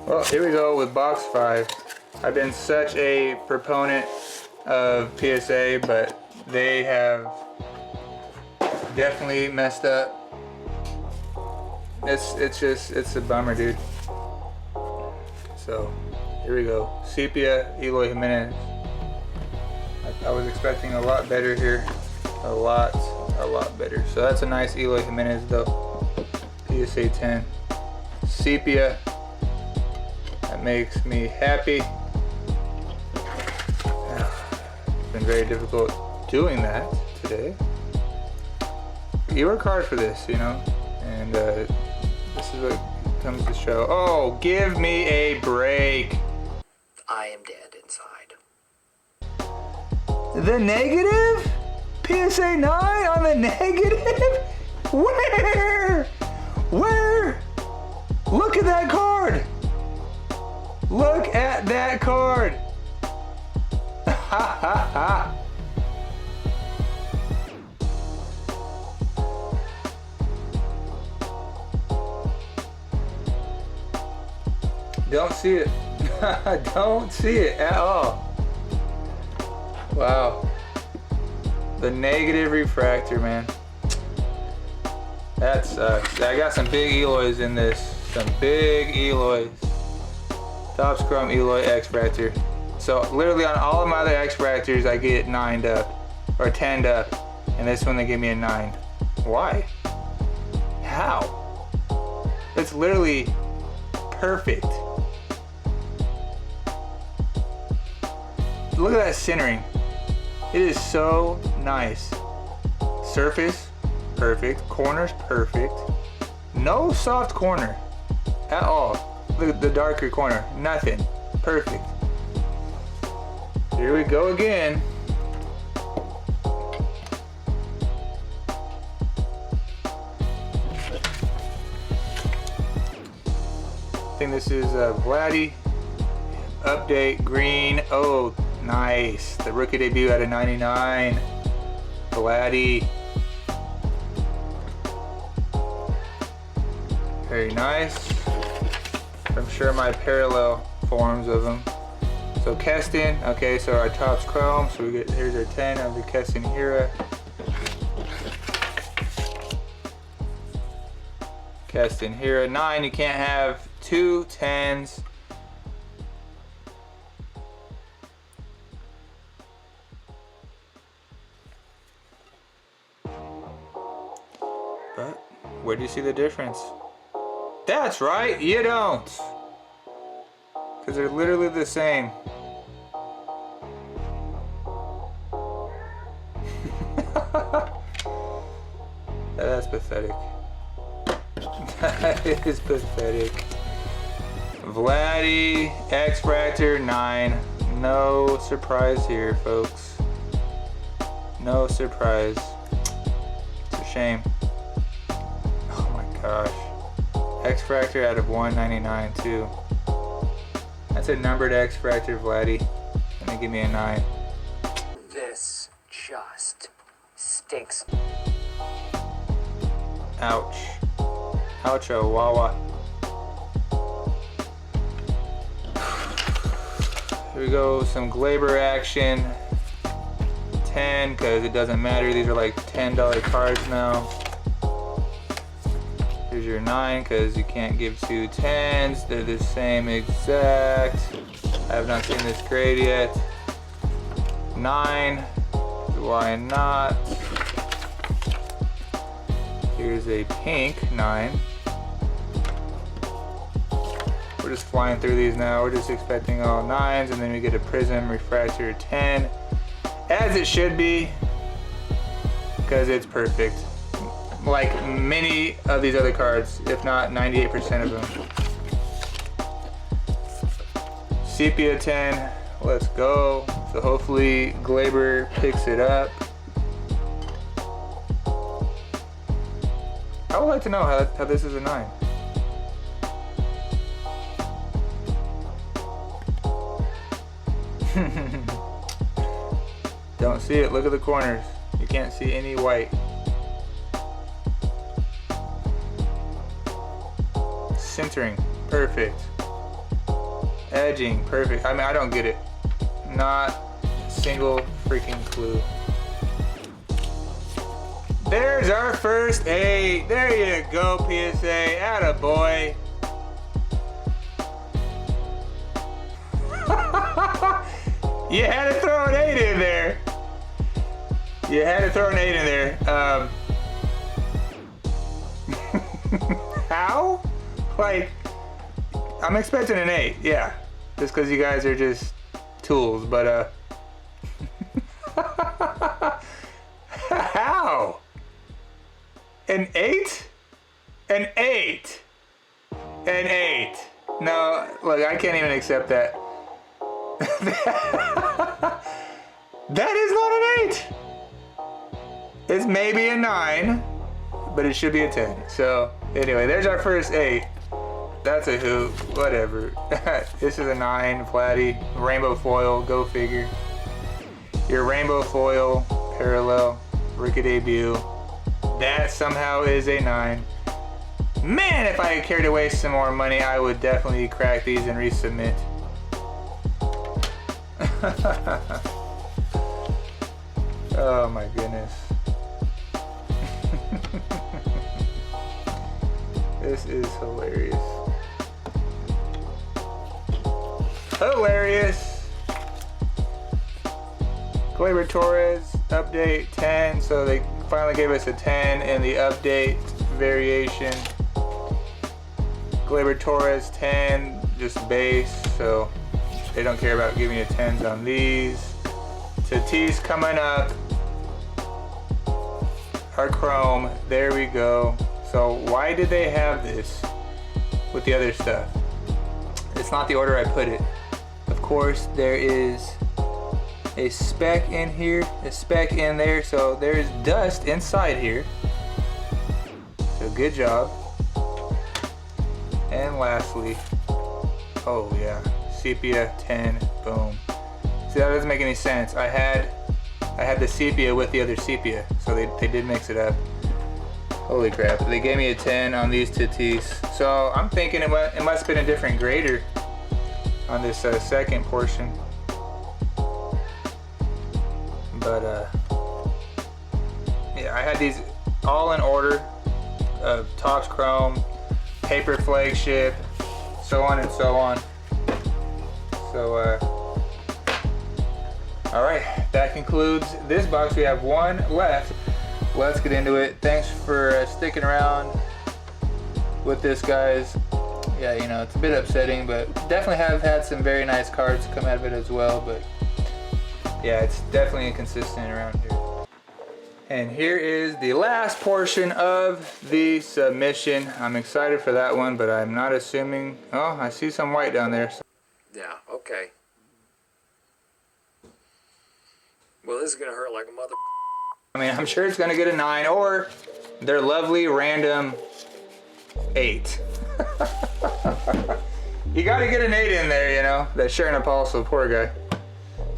Well, here we go with box 5. I've been such a proponent of PSA, but they have definitely messed up. It's a bummer, dude. So here we go. Sepia, Eloy Jimenez. I was expecting a lot better here. A lot better. So that's a nice Eloy Jimenez though. PSA 10. Sepia. That makes me happy. It's been very difficult doing that today. You work hard for this, you know, and this is what comes to show. Oh, give me a break. I am dead inside. The negative? PSA 9 on the negative? Where? Where? Look at that card. Look at that card. Ha ha ha. Don't see it. Don't see it at all. Wow. The negative refractor, man. That sucks. I got some big Eloys in this. Some big Eloys. Topps Chrome Eloy X-Fractor. So literally on all of my other X-Fractors I get 9'd up. Or 10'd up. And this one they give me a 9. Why? How? It's literally perfect. Look at that centering. It is so nice. Surface, perfect. Corners, perfect. No soft corner at all. Look at the darker corner. Nothing. Perfect. Here we go again. I think this is Vladdy. Update green. Oh, nice. The rookie debut at a 99. Vladdy. Very nice. I'm sure my parallel forms of them. So Keston. Okay, so our Topps Chrome. So we get, here's our 10 of the Keston Hira. Keston Hira. 9. You can't have 2 10s. But where do you see the difference? That's right, you don't. Because they're literally the same. That's pathetic. That is pathetic. Vladdy, X-Fractor 9. No surprise here, folks. No surprise. It's a shame. Oh my gosh. X-Fractor out of 199 too. That's a numbered X-Fractor Vladdy. And they give me a 9. This just stinks. Ouch. Oucho, wawa. Here we go, some Glaber action. 10, because it doesn't matter. These are like $10 cards now. Here's your 9, because you can't give 2 10s. They're the same exact. I have not seen this grade yet. 9. Why not? Here's a pink 9. We're just flying through these now. We're just expecting all 9s, and then we get a Prism Refractor 10. As it should be, because it's perfect. Like many of these other cards, if not 98% of them. Sepia 10, let's go. So hopefully Glaber picks it up. I would like to know how this is a 9. Don't see it. Look at the corners. You can't see any white. Centering. Perfect. Edging, perfect. I mean, I don't get it. Not a single freaking clue. There's our first 8. There you go, PSA. Attaboy. You had to throw an 8 in there. You had to throw an 8 in there. How? Like, I'm expecting an 8, yeah. Just because you guys are just tools, but how? An 8? An 8. An 8. No, look, I can't even accept that. That is not an 8. It's maybe a 9, but it should be a 10. So anyway, there's our first 8. That's a hoot, whatever. This is a 9, Flatty, rainbow foil, go figure. Your rainbow foil, parallel, rookie debut. That somehow is a 9. Man, if I cared to waste some more money, I would definitely crack these and resubmit. Oh my goodness. This is hilarious. Hilarious. Gleyber Torres update 10, so they finally gave us a 10 in the update variation. Gleyber Torres 10, just base, so they don't care about giving you 10s on these. Tatis coming up. Our chrome, there we go. So why did they have this with the other stuff? It's not the order I put it. Of course, there is a speck in here, a speck in there, so there's dust inside here. So good job. And lastly, oh yeah, sepia 10, boom. See, that doesn't make any sense. I had the sepia with the other sepia, so they did mix it up. Holy crap, they gave me a 10 on these Tatis. So I'm thinking it must have been a different grader on this second portion. But yeah, I had these all in order of Topps Chrome, paper flagship, so on and so on. So all right, that concludes this box. We have one left. Let's get into it. Thanks for sticking around with this, guys. Yeah, you know, it's a bit upsetting, but definitely have had some very nice cards come out of it as well. But yeah, it's definitely inconsistent around here. And here is the last portion of the submission. I'm excited for that one, but I'm not assuming. Oh, I see some white down there. Yeah, okay. Well, this is gonna hurt like a mother. I mean, I'm sure it's gonna get a 9 or their lovely random 8. You gotta get an 8 in there, you know. That's sharing a pulse, so poor guy.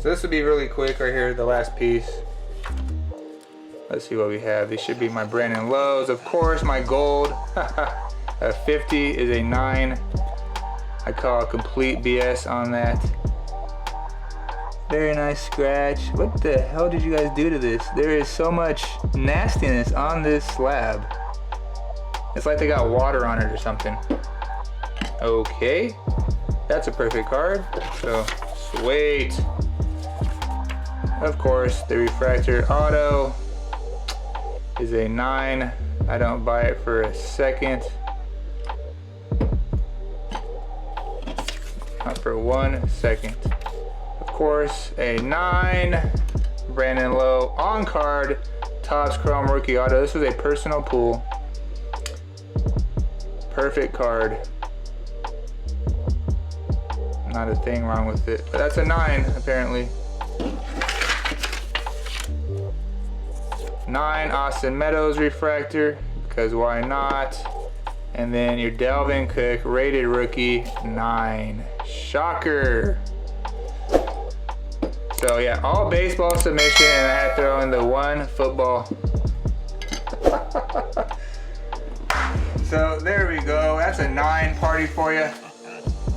So this will be really quick right here, the last piece. Let's see what we have. These should be my Brandon Lowe's, of course, my gold. A 50 is a 9. I call complete BS on that. Very nice scratch. What the hell did you guys do to this? There is so much nastiness on this slab. It's like they got water on it or something. Okay, that's a perfect card. So sweet. Of course, the refractor auto is a 9. I don't buy it for a second. Not for 1 second. Of course, a 9. Brandon Lowe on card. Topps Chrome rookie auto. This was a personal pull. Perfect card. Not a thing wrong with it. But that's a 9 apparently. 9 Austin Meadows refractor, because why not? And then your Dalvin Cook rated rookie 9. Shocker. So yeah, all baseball submission, and I had to throw in the 1 football. So there we go. That's a 9 party for you.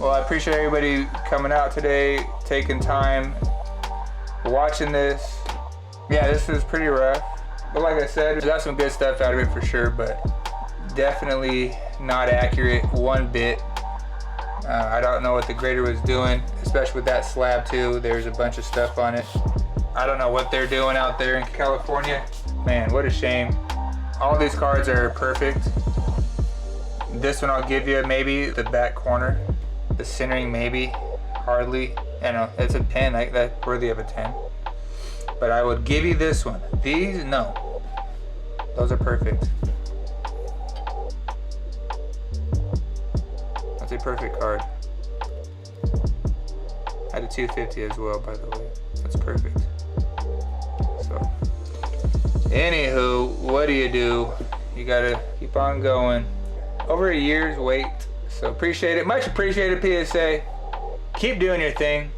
Well, I appreciate everybody coming out today, taking time, watching this. Yeah, this was pretty rough. But like I said, we got some good stuff out of it for sure, but definitely not accurate one bit. I don't know what the grader was doing, especially with that slab too. There's a bunch of stuff on it. I don't know what they're doing out there in California. Man, what a shame. All these cards are perfect. This one I'll give you maybe the back corner. The centering maybe, hardly. I know, it's a 10, that's worthy of a 10. But I would give you this one. These, no. Those are perfect. That's a perfect card. I had a 250 as well, by the way. That's perfect. So, anywho, what do? You gotta keep on going. Over a year's wait. So appreciate it, much appreciated PSA. Keep doing your thing,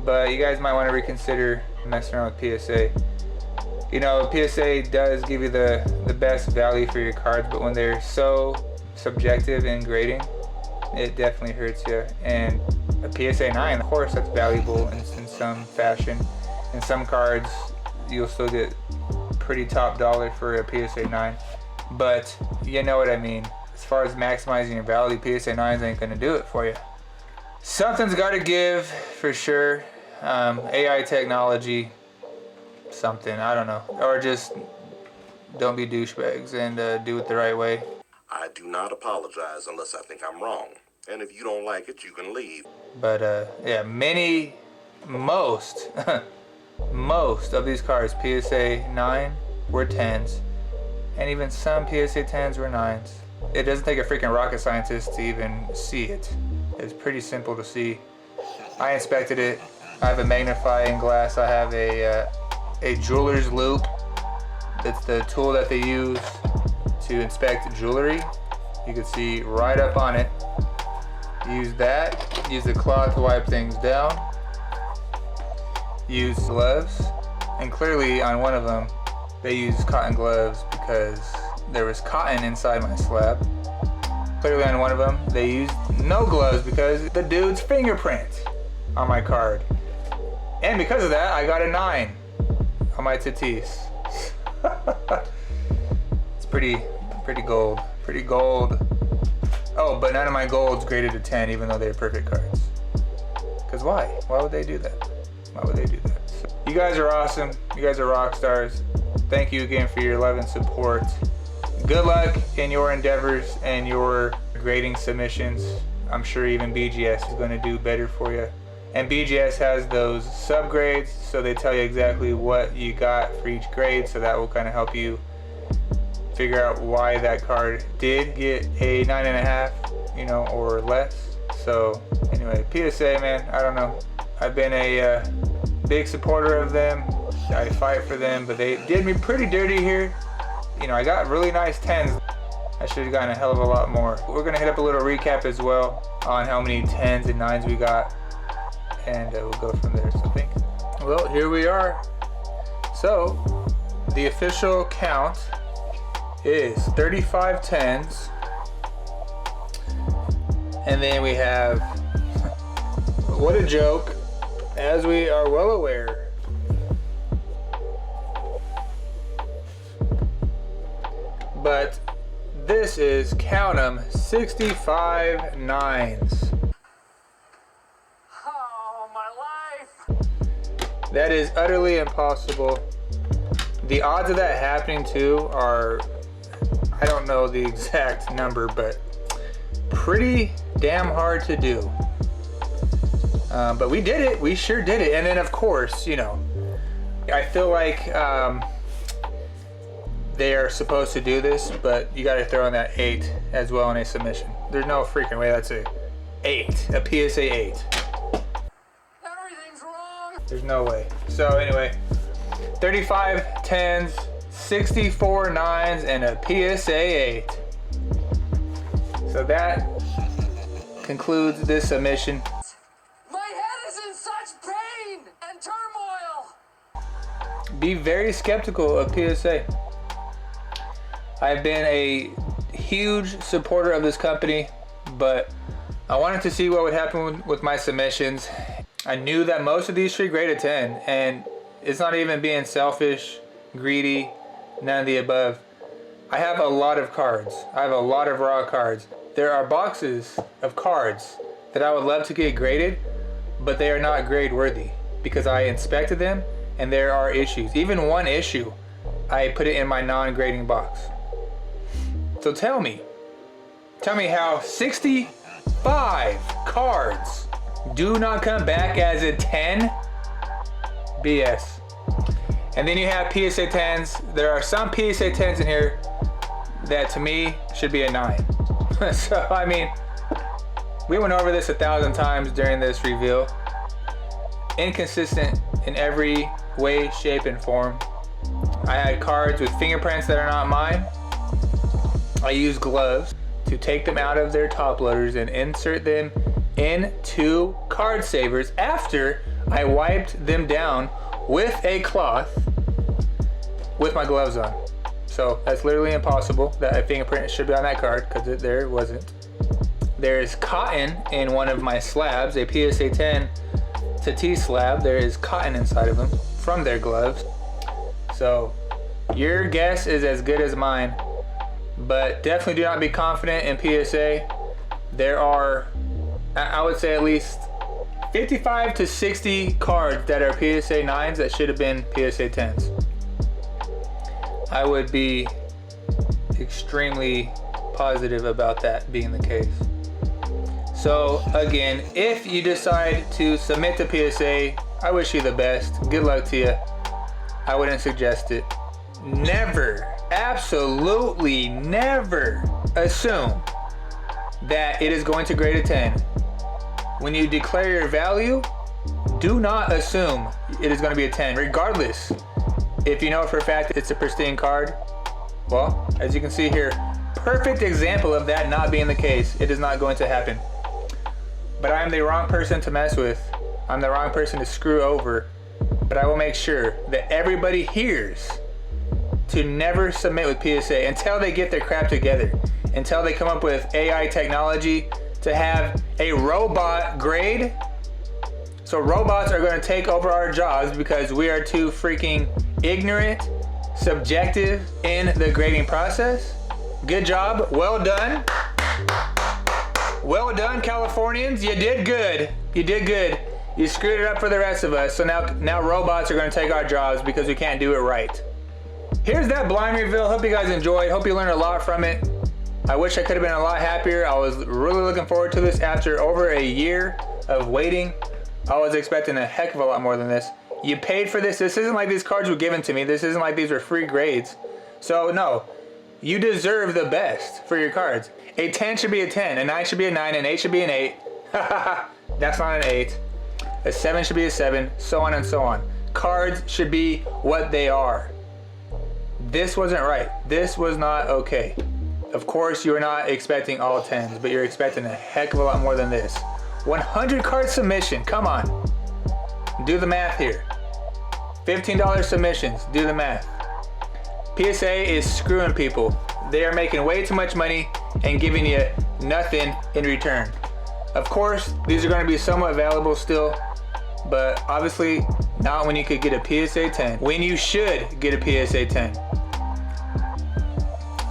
but you guys might want to reconsider messing around with PSA. You know, PSA does give you the best value for your cards, but when they're so subjective in grading, it definitely hurts you. And a PSA 9, of course, that's valuable in some fashion. In some cards, you'll still get pretty top dollar for a PSA 9, but you know what I mean. As far as maximizing your value, PSA 9s ain't gonna do it for you. Something's gotta give for sure. AI technology, something, I don't know. Or just don't be douchebags and do it the right way. I do not apologize unless I think I'm wrong. And if you don't like it, you can leave. But yeah, most of these cards, PSA 9 were 10s. And even some PSA 10s were 9s. It doesn't take a freaking rocket scientist to even see it. It's pretty simple to see. I inspected it. I have a magnifying glass. I have a jeweler's loupe. That's the tool that they use to inspect jewelry. You can see right up on it. Use that. Use the cloth to wipe things down. Use gloves. And clearly on one of them, they used cotton gloves because there was cotton inside my slab. Clearly on one of them, they used no gloves because the dude's fingerprint on my card. And because of that, I got a 9 on my Tatis. It's pretty gold. Pretty gold. Oh, but none of my gold's graded a 10 even though they're perfect cards. Because why? Why would they do that? Why would they do that? So, you guys are awesome. You guys are rock stars. Thank you again for your love and support. Good luck in your endeavors and your grading submissions. I'm sure even BGS is going to do better for you. And BGS has those subgrades, so they tell you exactly what you got for each grade, so that will kind of help you figure out why that card did get a 9.5, you know, or less. So anyway, PSA, man, I don't know. I've been a big supporter of them. I fight for them, but they did me pretty dirty here. You know, I got really nice 10s. I should have gotten a hell of a lot more. We're gonna hit up a little recap as well on how many 10s and 9s we got, and we'll go from there. So thank you. Well, here we are. So the official count is 35 10s, and then we have, what a joke, as we are well aware, but this is, count 'em, 65 9s. Oh, my life! That is utterly impossible. The odds of that happening too are, I don't know the exact number, but pretty damn hard to do. But we did it. We sure did it. And then of course, you know, I feel like they are supposed to do this, but you got to throw in that 8 as well in a submission. There's no freaking way that's a 8, a PSA 8. Everything's wrong! There's no way. So anyway, 35 10s, 64 9s, and a PSA 8. So that concludes this submission. My head is in such pain and turmoil! Be very skeptical of PSA. I've been a huge supporter of this company, but I wanted to see what would happen with my submissions. I knew that most of these should grade a 10, and it's not even being selfish, greedy, none of the above. I have a lot of cards. I have a lot of raw cards. There are boxes of cards that I would love to get graded, but they are not grade worthy because I inspected them and there are issues. Even one issue, I put it in my non-grading box. So tell me how 65 cards do not come back as a 10? BS. And then you have PSA 10s. There are some PSA 10s in here that to me should be a 9. So, I mean, we went over this 1,000 times during this reveal. Inconsistent in every way, shape, and form. I had cards with fingerprints that are not mine. I used gloves to take them out of their top loaders and insert them into card savers after I wiped them down with a cloth with my gloves on. So that's literally impossible that a fingerprint should be on that card because there wasn't. There is cotton in one of my slabs, a PSA 10 to T slab. There is cotton inside of them from their gloves. So your guess is as good as mine, but definitely do not be confident in PSA. There are, I would say, at least 55 to 60 cards that are PSA 9s that should have been PSA 10s. I would be extremely positive about that being the case. So again, if you decide to submit to PSA, I wish you the best. Good luck to you. I wouldn't suggest it. Never, absolutely never assume that it is going to grade a 10. When you declare your value, do not assume it is going to be a 10, regardless. If you know for a fact it's a pristine card, well, as you can see here, perfect example of that not being the case. It is not going to happen. But I am the wrong person to mess with. I'm the wrong person to screw over. But I will make sure that everybody hears to never submit with PSA until they get their crap together. Until they come up with AI technology to have a robot grade. So robots are going to take over our jobs because we are too freaking ignorant, subjective in the grading process. Good job. Well done. Well done, Californians. You did good. You did good. You screwed it up for the rest of us. So now robots are going to take our jobs because we can't do it right. Here's that blind reveal. Hope you guys enjoyed. Hope you learned a lot from it. I wish I could have been a lot happier. I was really looking forward to this after over a year of waiting. I was expecting a heck of a lot more than this. You paid for this. This isn't like these cards were given to me. This isn't like these were free grades. So no, you deserve the best for your cards. A 10 should be a 10, a 9 should be a 9, an 8 should be an 8. That's not an 8. A 7 should be a 7, so on and so on. Cards should be what they are. This wasn't right. This was not okay. Of course, you're not expecting all 10s, but you're expecting a heck of a lot more than this. 100 card submission, come on. Do the math here. $15 submissions, do the math. PSA is screwing people. They are making way too much money and giving you nothing in return. Of course, these are going to be somewhat valuable still, but obviously not when you could get a PSA 10, when you should get a PSA 10.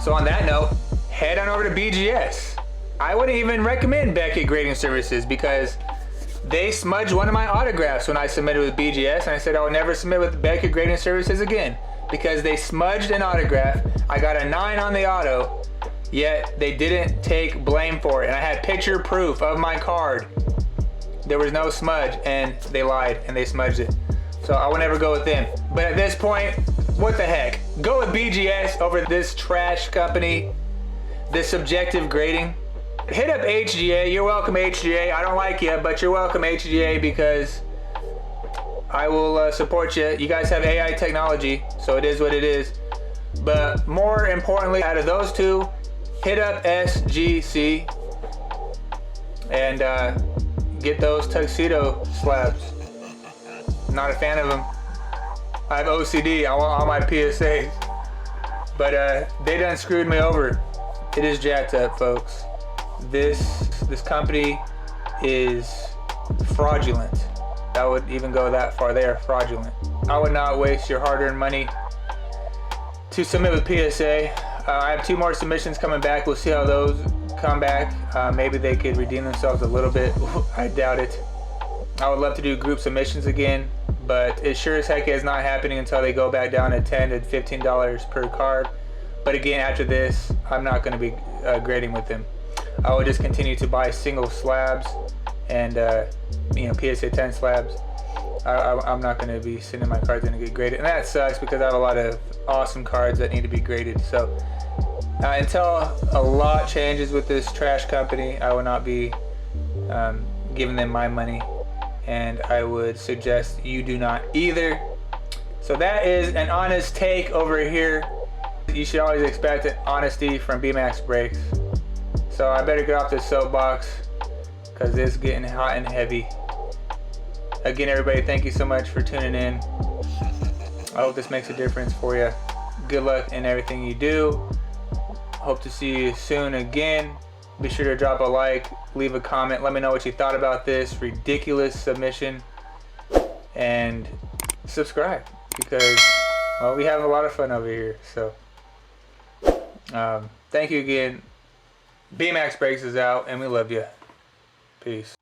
So on that note, head on over to BGS. I wouldn't even recommend Beckett Grading Services because they smudged one of my autographs when I submitted with BGS, and I said I would never submit with Beckett Grading Services again because they smudged an autograph. I got a 9 on the auto, yet they didn't take blame for it. And I had picture proof of my card. There was no smudge, and they lied and they smudged it. So I would never go with them. But at this point, what the heck? Go with BGS over this trash company, this subjective grading. Hit up HGA. You're welcome, HGA. I don't like you, but you're welcome, HGA, because I will support you. You guys have AI technology, so it is what it is. But more importantly, out of those two, hit up SGC and get those tuxedo slabs. Not a fan of them. I have OCD. I want all my PSAs. But they done screwed me over. It is jacked up, folks. this company is fraudulent. I would even go that far. They are fraudulent. I would not waste your hard-earned money to submit with PSA. I have 2 more submissions coming back. We'll see how those come back. Maybe they could redeem themselves a little bit. I doubt it. I would love to do group submissions again, but it sure as heck is not happening until they go back down to $10 to $15 per card. But again, after this, I'm not going to be grading with them. I will just continue to buy single slabs and PSA 10 slabs. I'm not going to be sending my cards in to get graded, and that sucks because I have a lot of awesome cards that need to be graded. So until a lot changes with this trash company, I will not be giving them my money, and I would suggest you do not either. So that is an honest take over here. You should always expect an honesty from BMAX Brakes. So I better get off this soapbox because it's getting hot and heavy. Again, everybody, thank you so much for tuning in. I hope this makes a difference for you. Good luck in everything you do. Hope to see you soon again. Be sure to drop a like, leave a comment, let me know what you thought about this ridiculous submission, and subscribe because, well, we have a lot of fun over here. So thank you again. BMAX Brakes is out, and we love you. Peace.